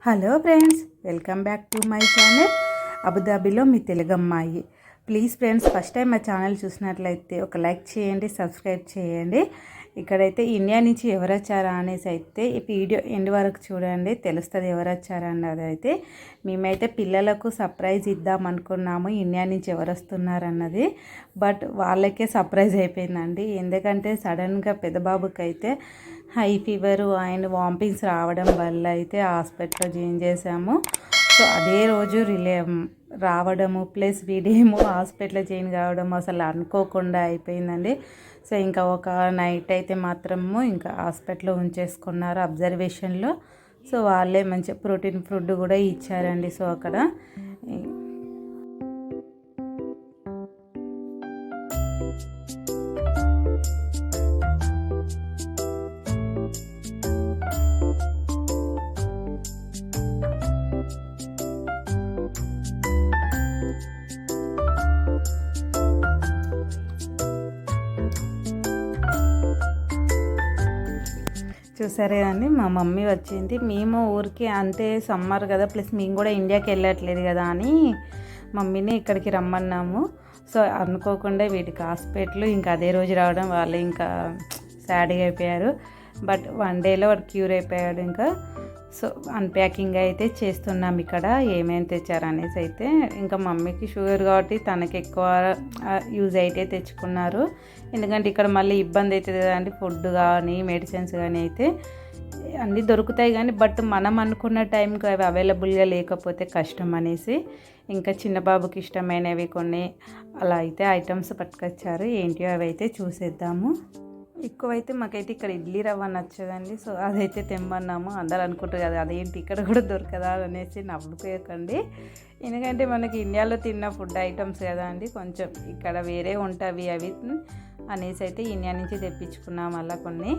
Hello friends, welcome back to my channel అబుదాబిలో మీ తెలుగు అమ్మాయి. ప్లీజ్ ఫ్రెండ్స్, ఫస్ట్ టైం మా ఛానల్ చూసినట్లయితే ఒక లైక్ చేయండి, సబ్స్క్రైబ్ చేయండి. ఇక్కడైతే ఇండియా నుంచి ఎవరు వచ్చారా అనేసి అయితే ఈ వీడియో ఎండ్ వరకు చూడండి, తెలుస్తుంది ఎవరు వచ్చారా అన్నది. అయితే మేమైతే పిల్లలకు సర్ప్రైజ్ ఇద్దాం అనుకున్నాము, ఇండియా నుంచి ఎవరు వస్తున్నారు అన్నది. బట్ వాళ్ళకే సర్ప్రైజ్ అయిపోయిందండి. ఎందుకంటే సడన్గా పెద్ద బాబుకి అయితే హై ఫీవరు అండ్ వామిటింగ్స్ రావడం వల్ల అయితే హాస్పిటల్లో జాయిన్ చేసాము. సో అదే రోజు రావడము ప్లస్ వీడేమో హాస్పిటల్లో జాయిన్ కావడం అసలు అనుకోకుండా అయిపోయిందండి. సో ఇంకా ఒక నైట్ అయితే మాత్రము ఇంకా హాస్పిటల్లో ఉంచేసుకున్నారు అబ్జర్వేషన్లో. సో వాళ్ళే మంచి ప్రోటీన్ ఫుడ్ కూడా ఇచ్చారండి. సో అక్కడ చూసారే అండి, మా మమ్మీ వచ్చింది. మేము ఊరికి అంటే సమ్మర్ కదా, ప్లస్ మేము కూడా ఇండియాకి వెళ్ళట్లేదు కదా అని మమ్మీని ఇక్కడికి రమ్మన్నాము. సో అనుకోకుండా వీటికి హాస్పిటల్ ఇంకా అదే రోజు రావడం వాళ్ళు ఇంకా సాడ్గా అయిపోయారు. బట్ 1 డేలో వాడు క్యూర్ అయిపోయాడు. ఇంకా సో అన్ప్యాకింగ్ అయితే చేస్తున్నాం ఇక్కడ ఏమేమి తెచ్చారనేసి. అయితే ఇంకా మమ్మీకి షుగర్ కాబట్టి తనకి ఎక్కువ యూజ్ అయితే తెచ్చుకున్నారు. ఎందుకంటే ఇక్కడ మళ్ళీ ఇబ్బంది అవుతుంది కదండి, ఫుడ్ కానీ మెడిసిన్స్ కానీ అయితే అన్నీ దొరుకుతాయి కానీ బట్ మనం అనుకున్న టైంకి అవి అవైలబుల్గా లేకపోతే కష్టం అనేసి ఇంకా చిన్న బాబుకి ఇష్టమైనవి కొన్ని అలా అయితే ఐటమ్స్ పట్టుకొచ్చారు. ఏంటో అవి అయితే చూసేద్దాము. ఎక్కువైతే మాకైతే ఇక్కడ ఇడ్లీ రవ్వ నచ్చదండి. సో అదైతే తెమ్మన్నాము. అందరు అనుకుంటారు కదా అదేంటి ఇక్కడ కూడా దొరకదా అనేసి, నవ్వుకోకండి. ఎందుకంటే మనకి ఇండియాలో తిన్న ఫుడ్ ఐటమ్స్ కదా అండి, కొంచెం ఇక్కడ వేరే ఉంటాయి అవి అనేసి అయితే ఇండియా నుంచి తెప్పించుకున్నాం అలా కొన్ని.